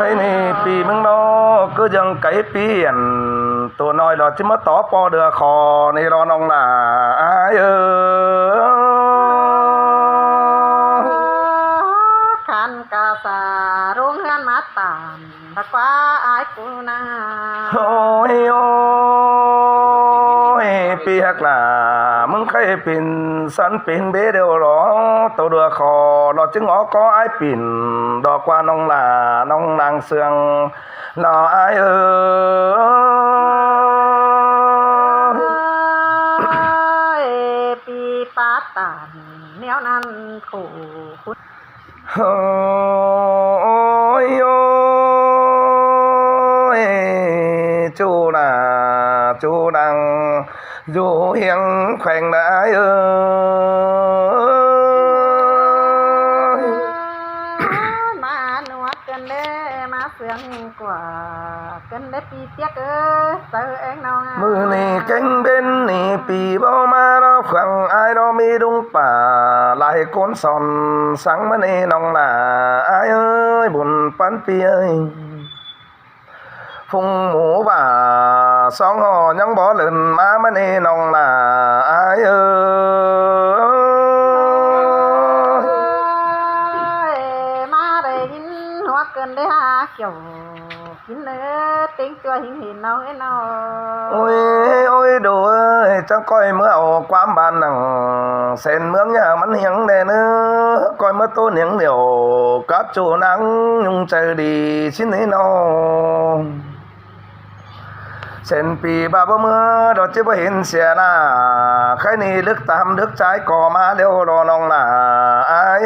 Khơi này pì mưng nó cứ dần cái pi tôi nói là chỉ mất tỏ po được khó này lo nông là ai khăn cà sa rung hân mát tàn đã quá ai cũng na ôi ôi pi hắc là mưng khai pin sẵn pin bé đều đó tôi được khó nó chứng ngó có ai pin đó qua nông là nông nàng sương là ai pi pa tàn néo năn khổ ôi ôi chú đang dù hiền khoảnh đã mà nuốt cơn đê mà sương quả cơn đê pi tiếc ơi sợ anh nào mưa này cánh bên này pì bao ma đó khoảng ai đó mi đúng bà lại cuốn sòn sáng mà này nòng là ai ơi buồn pan pi ơi phung mũ bà sóng hò nhắn bỏ lần má mà này nòng là ai ơi má đây nhìn hoa cơn đê ha kiểu kín nữa tiếng chua hình nào ấy nào ôi ôi đồ ơi cho coi mưa ảo quám bàn nằng sen mướn nhà mắn hiếng đè nữa coi mưa tô những điều cáp chỗ nắng nhung trời đi xin ấy nào sen pì ba bơ mưa đó chứ bơ hiện xe na khai ni nước tam nước trái cò má đều đò nong là ai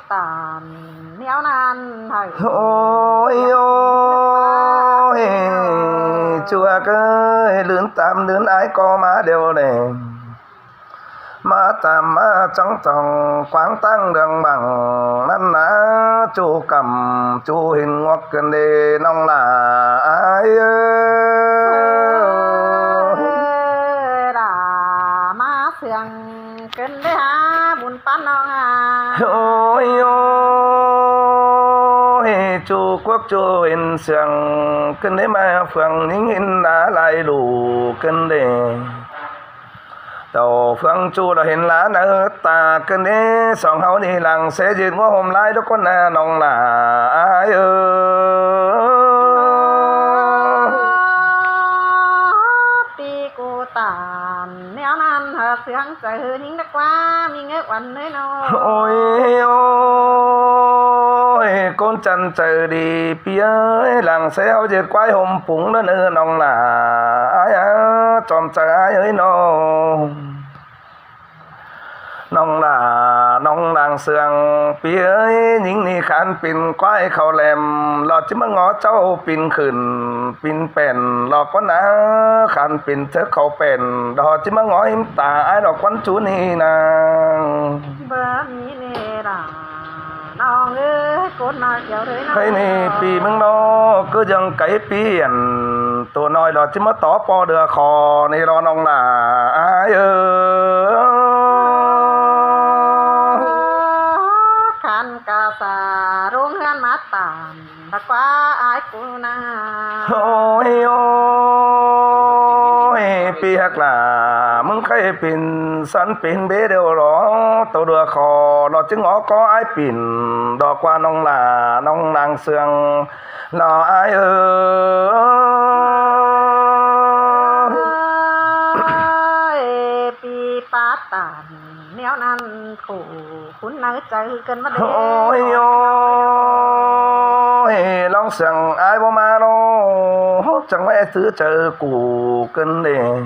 tàn néo nan thầy ôi ôi chùa cái lớn tam lớn ái có má đều này má tam má trắng tròng quáng tăng đường bằng năn ná chú cầm chú hình ngoặc cần đề nong là ai là má sương cân đế ha buồn pan nong à ôi ôi chú quốc chú hình sương cân đế mà phường những hình đã lại đủ cân đề tàu phương chu là hiện lá nở ta cân đế sòng hậu đi làng sẽ diệt ngõ hôm lai đó con nè nong là ai pi cô tàn néo nan hợp sương trời hư những đất quá mi ngớ quằn nơi nó ôi ôi con chân trời đi phía làng sẽ hậu diệt quái hôm phụng đó nữa nong là ai tròn trời ai ơi nó nong là nong làng sương phía những ni khán pin quái khẩu lèm lọt chứ mà ngó cháu pin khẩn pin bèn lọt con ná khán pin thớ khẩu bèn đó chứ mà ngó im tà ai đó quán chú ni nàng bơ mi nè ra nong ơi cốt nói kiểu đấy nó khơi này pì mưng nó cứ dần cái pi tôi nói là chứ mà tỏ po được khó này lo nong là ai khăn cà sa rung hân mát tàn đã quá ai cũng na ôi ôi pi hắc là mưng khai pin sẵn pin bé đều đó tôi được khó nó chứng ngó có ai pin đó qua nông là nông nàng sương là ai pi pa tàn néo nan khổ khốn nỡ trời cơn mất ôi ôi long sừng ai bao ma đâu chẳng lẽ thứ chờ củ cân đề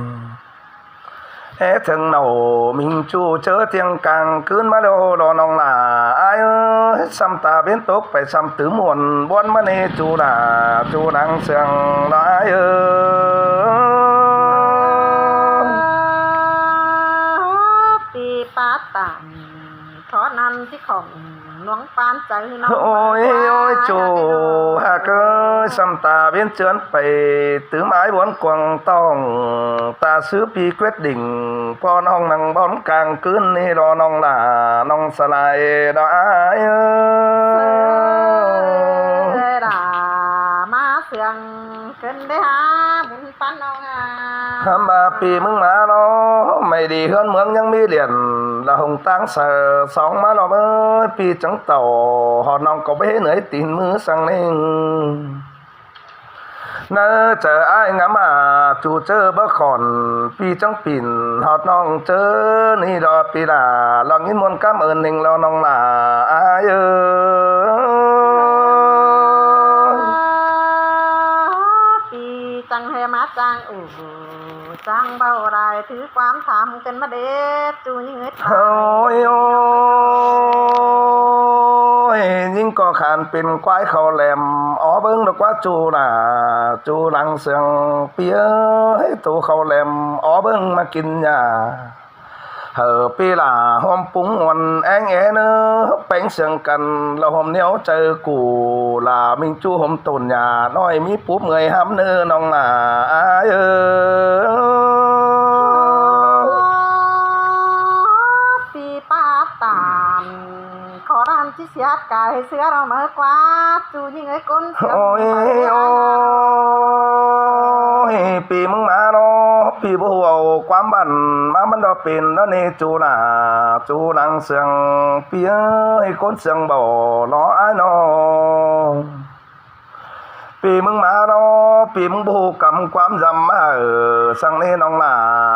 hé thường nào mình chu chớ tiếng càng cơn má đâu đó nong là ai ơi xăm ta biến tốt phải xăm tứ muộn bốn má nê chu là chu đang sừng là ai pi pa tàn khó nănที่ของ หลวงปานใจน้อง โอ้ยโอ้ยจูหากเอ้ยซ้ำตาเวียนเจือนไปtừ mãi bốn quầng tòng ta xứ pi quyết định po nong năng bón càng cướn ni lo nong là nong sa lại đó ai ơi ด่ามาเสียงเกินได้หาบุญปันน้องHàm bà pì mừng má nó mày đi hơn mướn nhưng mi liền là hồng tăng sờ sóng má nó ơi pì trắng tàu họ nong có bé nữa tin mưa sang lên nơ chờ ai ngắm à chủ chơ bớt khòn pi trắng pìn họ nong chơ ni đó pi là lòng in muốn cảm ơn mình lo nong là ai ơi ปีจังเฮมาจังจังเบาไรถือความทำกันมาเด็ดจูยิ่งเงย Ôi ôi nhưng có khàn pin quái khẩu lèm ó bưng được quá chu lăng sương pía hết tụ khẩu lèm ó bưng mà kinh nhà hở pi là hôm púng ngon anh é nữa bánh sương cần là hôm néo chơi củ là mình chu hôm tồn nhà nói mi búp người hám nữa nong là ai ơi ปีป้าตามขอรำที่เสียดกายเสือเราเมื่อกว่าจูยิ่งเงยก้นเสียง Ôi ôi Pì mừng má nó Pì bố hùa quám bẩn má mân đo pin đó nê chú lăng sương Pì ơi côn sương bầu nó ai nó Pì mừng má nó Pì mừng bố cầm quám dầm má ở sang nê nong là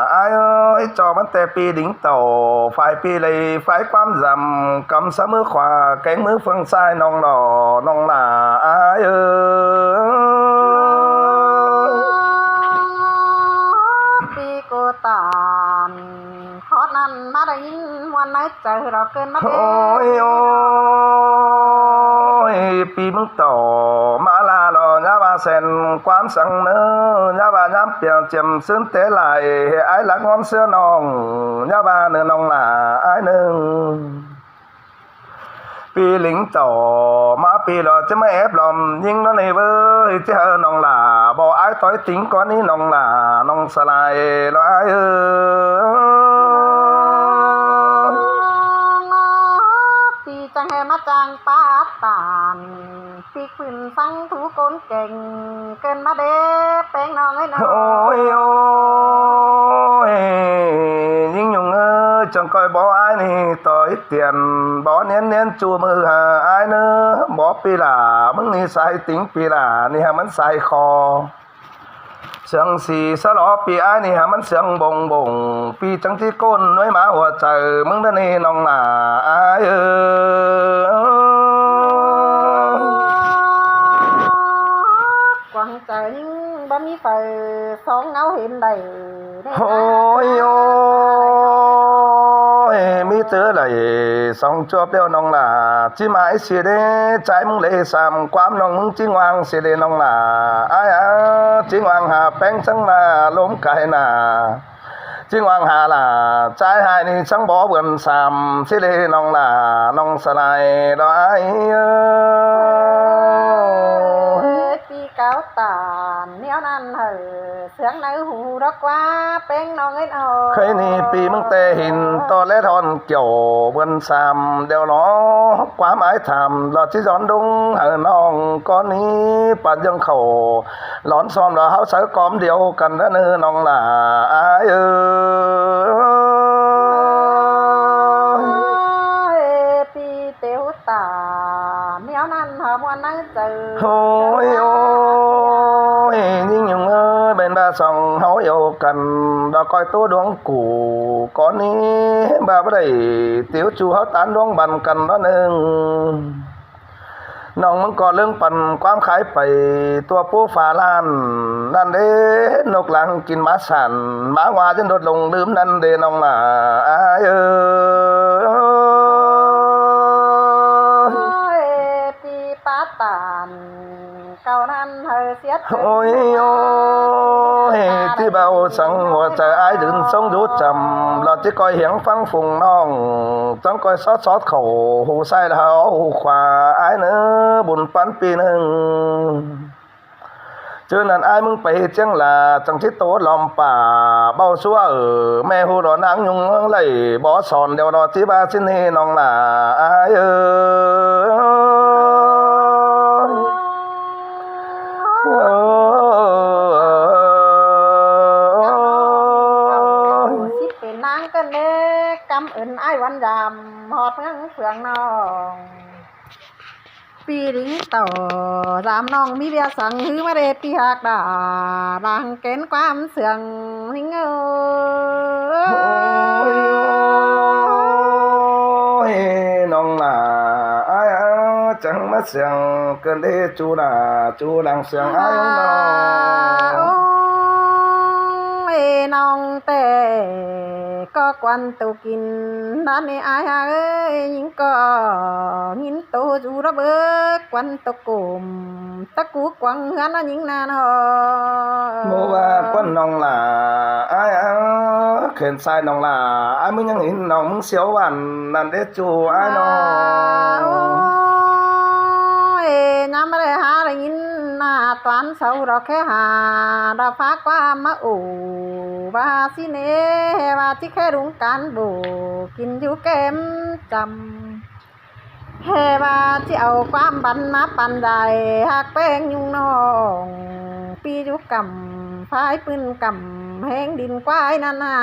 ai ơi cho bắt tè pì đính tàu phải pì lấy phải quám dầm cầm sa mưa khỏa cánh mưa phương sai nong đỏ nong là ai ơi ปีโกตานขอนั้นมาได้ยินวันไหนเจอเราเกินมาเด็ด Ôi ôi Pì mừng tàu má la lò nhá bà sen quám sang nữa nhá bà nhám pièng chìm sướng tế lại ai lạc ngon xưa nong nhá bà nữa nong là ai nương Pì lính tàu má pì lò chứ mấy ép lòng nhưng nó này với chứ hơ nong là bỏ ai tối tính con ý nong là nong xa lại lo ai ơi ปีจังแฮมาจังป้าตานปีขึ้นฟังถูกนเก่งเกินมาเด้แป้งน้องไอ้น้อง Ôi ôi nhưng nhung ơi chẳng coi bỏ ai nè tỏ ít tiền bỏ nén nén chua mơ hà ai nữa bỏ pi là mừng ni sai tính pi là ni hà mắn sai kho sương xì sa lọ pi ai ni hà mắn sương bồng bồng pi chẳng chỉ côn nói má hòa trời mừng đó nè nong là ai ơi กวางใจบ่มีไฟสองเงาเห็นได้ Ôi ôi mi tớ lại xong chộp đeo nong là chỉ mãi xì đê trái mong lệ xàm quám nong mong chỉ ngoan xì đê nong là ai à chỉ ngoan hà bánh trắng là lốm cái là chỉ ngoan hà là trái hai ni trắng bó vườn xàm xì đê nong là nong xa lại đó aiปีเก้าตานเนี้ยนั่นเหอเสียงในหูรักว่าแป้งน้องไอ้น้อง Khơi ni pi mừng tê hình to lét hòn kiểu vườn xàm đều nó quá mái thảm là chỉ giòn đúng hở nong con ní bản dân khẩu lón xóm là háo sớ cóm điều cần đã nư nong là ai ơi ปีเตียวตาเนี้ยนั่นเหอวันนั้นเจอ Ôi ôi nhưng nhung ơi bên ba sòng háo yêu cần đó coi tố đuống củ con ní ba bắt đầy tiếu chu háo tán đuống bàn cần đó nương nongมึงก่อเรื่องปั่นความขายไปตัวผู้ฝาลานนั่นเด้นกหลังกินหมาสั่นหมาวาจนโดดลงลืมนั่นเด้น้องล่ะอ้ายเอ้ย ปีป้าตานเก่านั้นเหอเสีย โอ้ยโอ้ย ที่เบาสังหัวใจอ้ายดื่นทรงรู้จำเราที่คอยเหียงฟังฝุ่งน้องต้องคอยซอดเข่าหูใส่เท้าหูขวาอ้ายเนื้อบุญปันปีหนึ่งเจอนั่นอ้ายมึงไปเจียงลาจังที่โตลอมป่าเบาซัวแม่หูรอนางยุงไหลบ่สอนเดี๋ยวรอที่บ้านสินี่น้องลาอ้ายสิเป็นนางกันเด้กำเอิญไอ้ายวันยามหอดเมืองเฟืองน้องปีนี้ต่อสามน้องมีเบียสั่งหือมาเดปีหักดาดังเกณฑ์ความเสื่องหิงน้องลาอ้ายจังมาเสียงเกินได้จูลาจูดังเสียงอ้ายน้องน้องแต่ก็กวนตูกินนั่นนี่อายเอ้ยยิงก็ยินตูจูระเบิดกวนตะกุมตะกูกวางเฮือนยิงนานโมว่าควันน้องลาอ้ายเข็นใส่น้องลาอ้ายมึงยังเห็นน้องมึงเสียวหวานนั่นได้จูอ้ายน้องน้ำอะไรหาอะไรยินหน้าตอนเสาเราแค่หาเราฟ้าความมาอู่ว่าสิเนว่าที่แค่รุงการบูกินอยู่เกมจำเฮว่าที่เอาความบันมาปันใดหักแป้งยุงน้องปีอยู่กำพายปืนกำแห้งดินควายนานา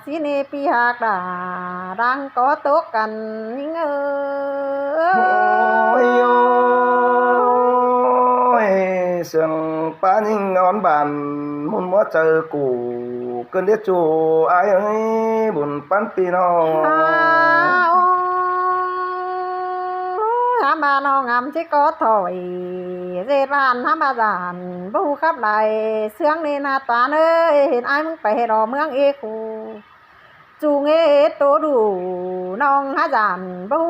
สิเนปีหักดาดังก็ตกกันยิ่งเสียงป้านิ่งนอนบานมุนมัวเจอกูเกินเดียจูอ้ายเอ้ยบุญปันปีน้องหามาน้องงามที่ก็ถอยเรรานหามาจานบูขับไหลเสียงในนาตาเอ้ยเห็นไอ้มึงไปรอเมืองเอคูจูงโตดูน้องหาจานบู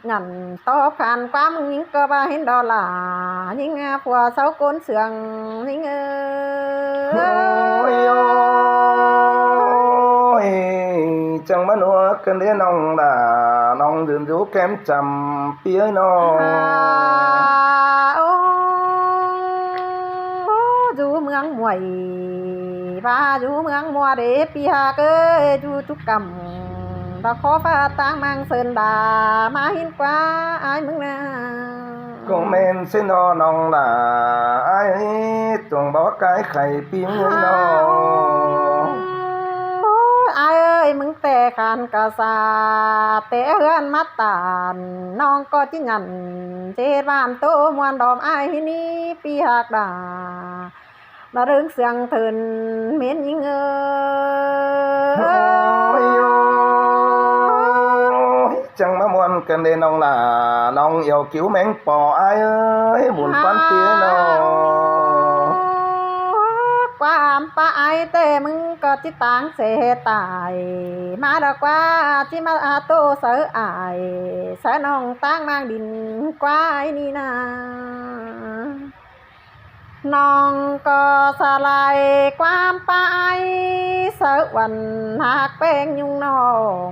งันตอบขานความยิงก็บ่เห็นดอลลายิงผัวเสาโกนเสืองยิงจังมันหัวกันเด้น้องด่าน้องดื่มอยู่แก้มจำเปียน้องอยู่เมืองมวยบ้าอยู่เมืองมัวเดปีหาเกยอยู่ทุกกำดอกขอฟ้าตางมังเสินดามาหินกว่าอายมึงนะก็เมนเส้นน้องด่าไอ้จงบอกกายไข่ปีมือน้องอายเอ้ยมึงแต่ขานกะสาแต่เฮือนมาตานน้องก็จิญันเจบ้านโตมวนดอมอายนี่ปีหักดามาเรื่องเสียงเถินเม้นยิงจังมามวนกันเด้น้องล่ะน้องเอี่ยวกิ้วแมงปออายเอ้ยบุญปันเตี้ยน้องความป้าไอแต่มึงก็จิต่างเสตายมาดอกว่าที่มาโตเสืออายเสือน้องตั้งมางดินกวายนี่นาน้องก็สลายความไปเสือวันหักแป้งยุงน้อง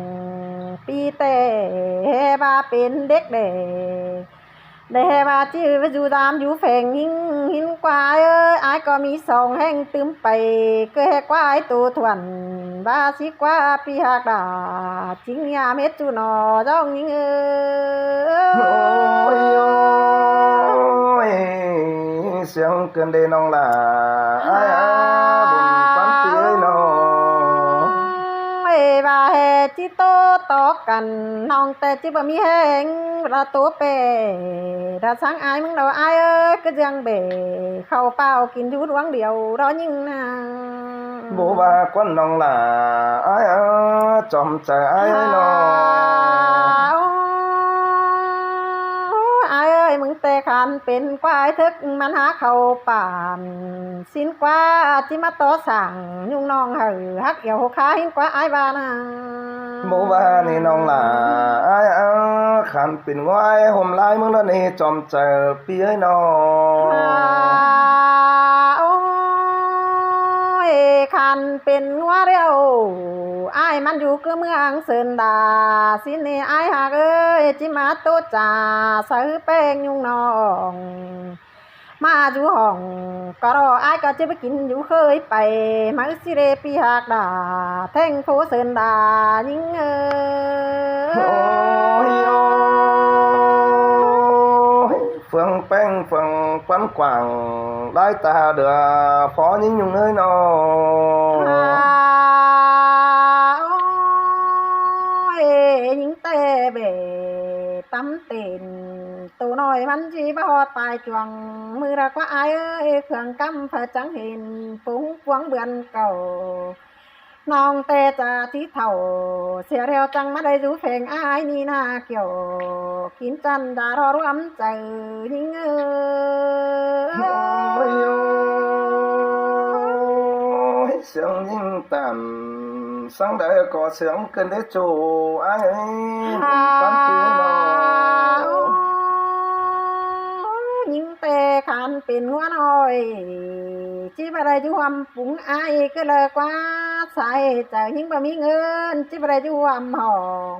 ปีเตบาเป็นเด็กเด็กได้บาชื่อไปอยู่ตามอยู่แฝงหินกวายไอ้ก็มีสองแห่งตึมไปเกยกวายตัวทวนบาสิกว่าปีหักดาจิงยาเม็ดจูนอจ้องยิงเสียงเกินเด้น้องล่ะอ้ายบุญปันเตี้ยน้องไม่ว่าเหตุที่โตต่อกันน้องแต่ที่บ่มีแหงเราตัวเป้ถ้าสังอายมึงเราอายเอ้ยก็ยังเบเข้าเป้ากินอยู่ดวงเดียวรอยิ่งนะบ่ว่าควันน้องล่ะอ้ายจอมใจอ้ายน้องมึงแต่ขันเป็นควายทึกมันหาเข้าป่านสินกว่าที่มาต่อสั่งยุงน้องหือฮักเหี่ยวขาหินกว่าอายบานะบ่ว่านี่น้องล่ะอายขันเป็นควายห่มลายมึงแล้วนี่จอมใจปีให้น้อง คันเป็นงัวเรียวอ้ายมันอยู่ก็เมืองเซินดาสินี่อ้ายหากเอ้ยจิมาโตจ่าซื้อแป้งยุงน้องมาอยู่ห้องก็รออ้ายก็จะไปกินอยู่เคยไปมาสิเรปีหากดาแท่งโพเซินดายิงโอ้ยโอ้ยเฟืองแป้งเฟืองquán quảng lái ta đưa phó những nhung nơi nó ยิงเตะเบตำเต็นตัวน้อยมันจีบ่ตายจวงมือรักว่าอายเอ้ยเครื่องกำเพื่อจังเห็นปุ้งพวงเบือนเก่าน้องเตจะที่เท่าเสียเรียวจังมาได้ดูเพลงอายนี่นาเกี่ยวกินจันดารอรวมใจยิงโอ้ยโอ้ยเสียงยิ่งต่ำsáng đây có sướng cơn đế chủ ai bán tiếng nó ยิงเตะขันเป็นหัวน้อยจิบอะไรจุ่มปุงอายก็เลยกว่าใส่ใจยิงบ่มีเงินจิบอะไรจุ่มห้อง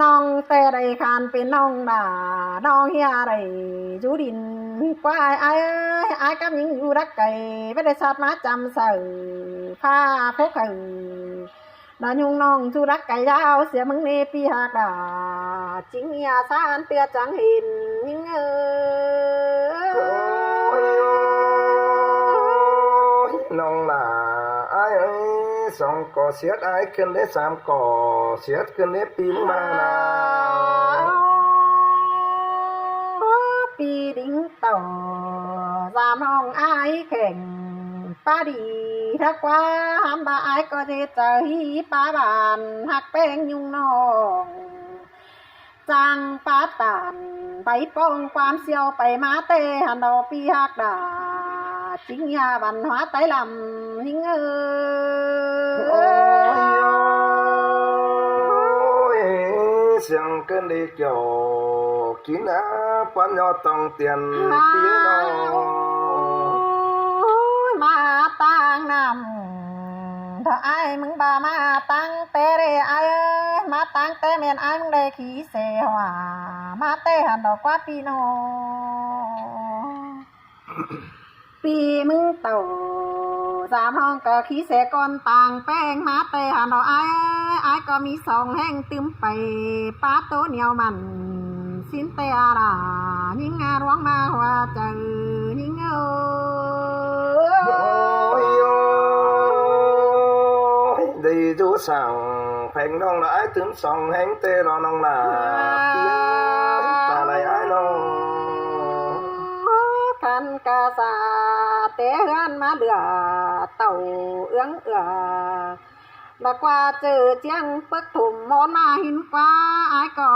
น้องแต่ใดขันเป็นน้องด่าน้องเฮียอะไรจูดินกว่าอายอายกับยิงอยู่รักไก่ไม่ได้สัตว์มาจำใส่ผ้าพกดายุงน้องจูรักไก่ยาวเสียมึงเนปีหากดาจิงเฮียสานเตือจังเห็นยิงน้องlà ai ơi song cò xiết ai cơn đế sám cò xiết cơn đế pím mà nào ปีดิ้งต่อสามน้องอายแข่งป้าดีทักว่าห้ามบาอายก็จะเจอป้าบานหักแป้งยุงน้องจางป้าตานไปป้องความเสียวไปมาเตหันดอกปีหักดาจิงยาบันหัวไตลำหิงโอ้ยเสียงcơn đi kiểu kín á quán nhỏ tòng tiền phía nó มาตั้งนำถ้าไอ้มึงบ่ามาตั้งเตเรไอ้มาตั้งเตเมียนไอ้มึงได้ขี้เสียว่ามาเตหันดอกกว่าปีโนปีมึงโตสามห้องก็ขี้เสียก่อนต่างแป้งมาเตหันดอกไอ้ก็มีสองแห้งตึมไปป้าโตเหนียวมันสินเตอารายิงงาร้องมาว่าเจอยิงđi chú sàng phèn non là ai tướng sòng hén tê lo non là ta này ai nó คันกาซาเตะกันมาเดือเต่าเอื้องแล้วกว่าเจอเจียงปึกถุ่มมอนมาหินกว่าไอ้ก็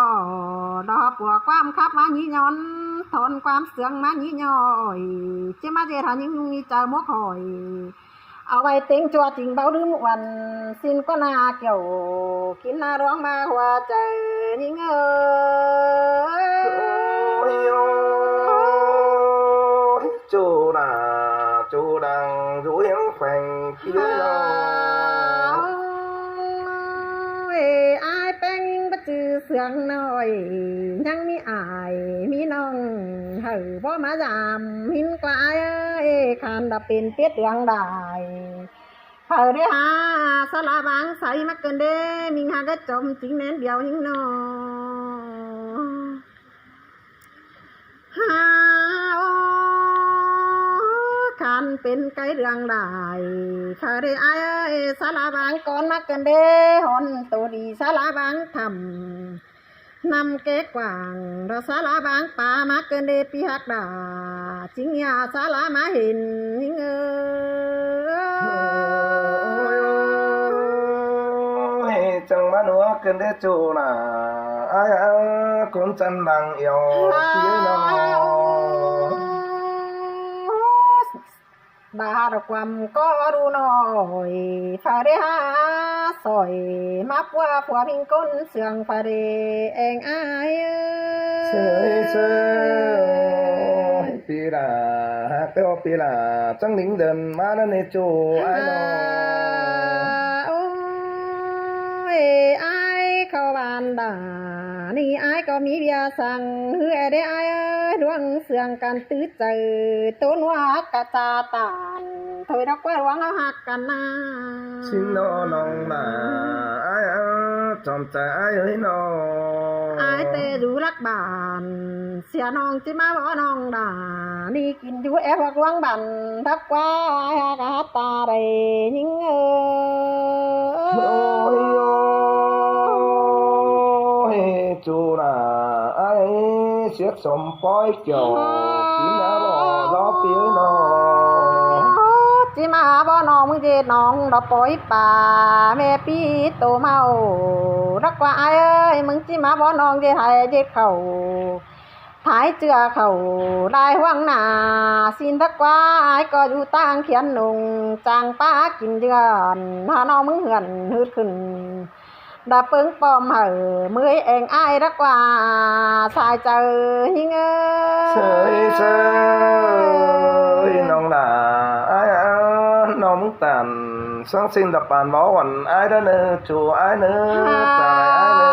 ดอกปัวความคับมาหยีย้อนทนความเสื่องมาหยีย้อยเจ้ามาเจรายิงมีเจอมกหอยเอาไว้เต็งจัวจริงเบาดื้อวันสิ้นก็นาเกี่ยวกินนาร้องมาหัวใจยิงchú là chú đang rủ hiến phèn phía nó อายแป้งยิงบัจือเสืองน้อยยังมีอายมีน้องเฮ้บ่มายามหินกลายคันดับเป็นเปียดเดืองได้เผอได้หาสลาบางใสมาเกินเด้มิงหาก็จมจริงแน่นเดียวหิงน้องหาคันเป็นไก่เรื่องได้ข้าได้อายสาลาบางก่อนมาเกินเด้หอนตัวดีสาลาบางทำนำเก๊กกว่างเราสาลาบางป่ามาเกินเด้ปีหักดาจิงยาสาลามาเห็นยิงchẳng má nữa cơn đế chú là ai cũng chân bằng yêu phía nó บาดความก็รู้น้อยฟาเรหาสอยมาปัวผัวพิงก้นเสื่องฟาเรเองอาย sơi sơi ปีลาฮักเต้าปีลาจังหนิงเดินมาแล้วในจูไอ้น้อง โอ้ยไอ้เข้าบ้านด่านี่ไอ้ก็มีเบียร์สั่งเฮือได้ไอ้เอ้ยดวงเสืองกันตื้อเจอต้นว่ากระจาตานถอยรักว่าหวังเอาหักกันนะ ชินน้องนาไอ้จอมใจไอ้เอ้ยน้อง ไอ้เตดูรักบ้านเสียน้องจิมาบ่น้องด่านี่กินอยู่แอบวังบันทักว่าไอ้กะตาได้ยิงโอ้ยโอ้ยจูน่ะไอ้เสียสมปอยเกี่ยวกินน้ำบ่รอเปียน้อง จิมาบ่น้องมึงเจ็ดน้องดอกปอยป่าแม่ปีโตเมารักว่าไอ้เอ้ยมึงจิมาบ่น้องเจ็ดไทยเจ็ดเขาถ่ายเจือเขาได้หวังหน้าสินทักว่าไอ้ก็อยู่ต่างเขียนหนุ่งจางป้ากินเดือนถ้าน้องมึงเหือนหืดขึ้นดาเปิงปอมเหอมือเองไอ้รักว่าสายเจอหิงเอ้ เฉยเฉยน้องน่ะไอ้น้องมึงตันสังสินตะปานบ่หวันไอ้เด้อเนอจูไอ้เนอตายไอ้เนอ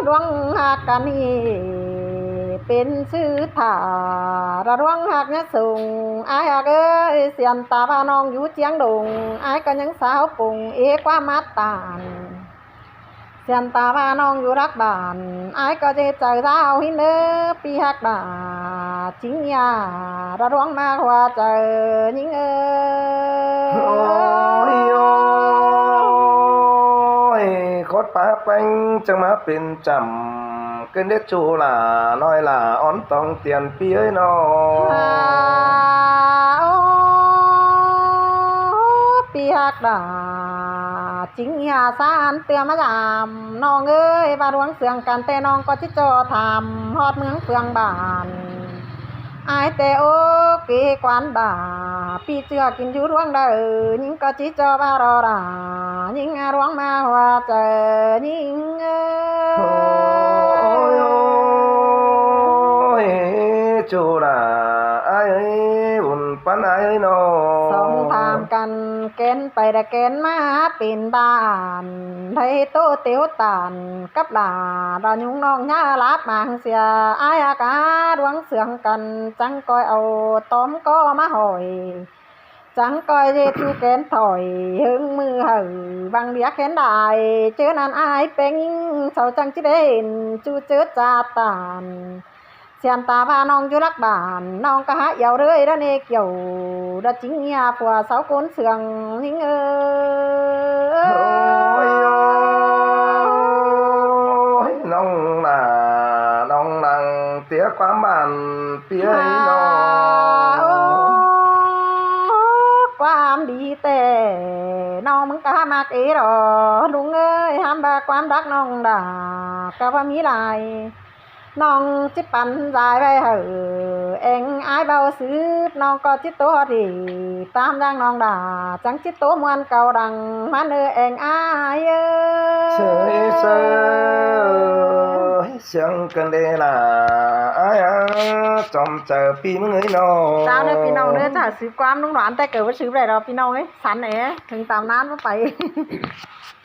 ดวงหักกันนี่เป็นชื่อถาระดวงหักเนี่ยสูงไอ้หักเอ้ยเสียนตาพาน้องอยู่เจียงดงไอ้ก็ยังสาวปุ่งเอกว่ามาตานเสียนตาพาน้องอยู่รักบ้านไอ้ก็จะเจอสาวหินเด้อปีหักดาจิงยาระดวงมากว่าเจอยิงเอ้ โอ้ย ย โอ้ยโคตรป้าแป้งจะมาเป็นจำเกินเด็ดจูล่ะน้อยล่ะอ้อนต้องเตียนปีเอ้ยน้อง โอ้ปีหักดาจิงยาสานเตือมายามน้องเอ้ยบาดวงเสืองกันแต่น้องก็จิจอทำฮอดเมืองเฟืองบานอายแต่โอเกกวนดาปีเจือกินอยู่ร่วงเด้อยิงก็จิจอบารอดายิงอาร่วงมาว่าเจอยิงโอ้ยโอ้ยจูล่ะไอ้เอ้ยบุญปันไอ้เอ้ยน้อง สองทามกันเกณฑ์ไปแต่เกณฑ์มาเป็นบ้านไทยโตเตียวตานกับหลาดายุงน้องย่าลับมางเสียอายอากาดวงเสืองกันจังก้อยเอาต้มก็มาหอยจังก้อยเจจูเกณฑ์ถอยหึงมือหือบางเดียเกณฑ์ได้เจอนันอายเป็งเสาจังจิเด่นจูเจอจาตานเสียนตาพาน้องอยู่รักบ้านน้องก็หาเหี่ยวเลยด้านเอเกี่ยวด้าจิงยาผัวเสาโกนเสืองนิ่งโอ้ยโอ้ยน้องน่ะน้องนังเตี้ยความบ้านเปียเอ้ยน้อง ความดีแต่น้องมึงก็มากหรอลุงเอ้ยห้ามบาความรักน้องด่าก็ว่ามีลายน้องจิปันใจไปเหอะเอ็งอายเบาซื้อน้องก็จิตตัวดีตามดังน้องด่าจังจิตตัวมวนเก่าดังมันเอ็งอายเอ้ย เฉยเฉยเสียงกันเดล่ะอ้ายจอมเจอปีมึงเอ้ยน้อง เจ้าเนี่ยพี่น้องเนี่ยจะซื้อความนุ่งหวานแต่เกิดว่าซื้อไปเราพี่น้องเอ้ยสันเอ๋ถึงตามนั้นว่าไป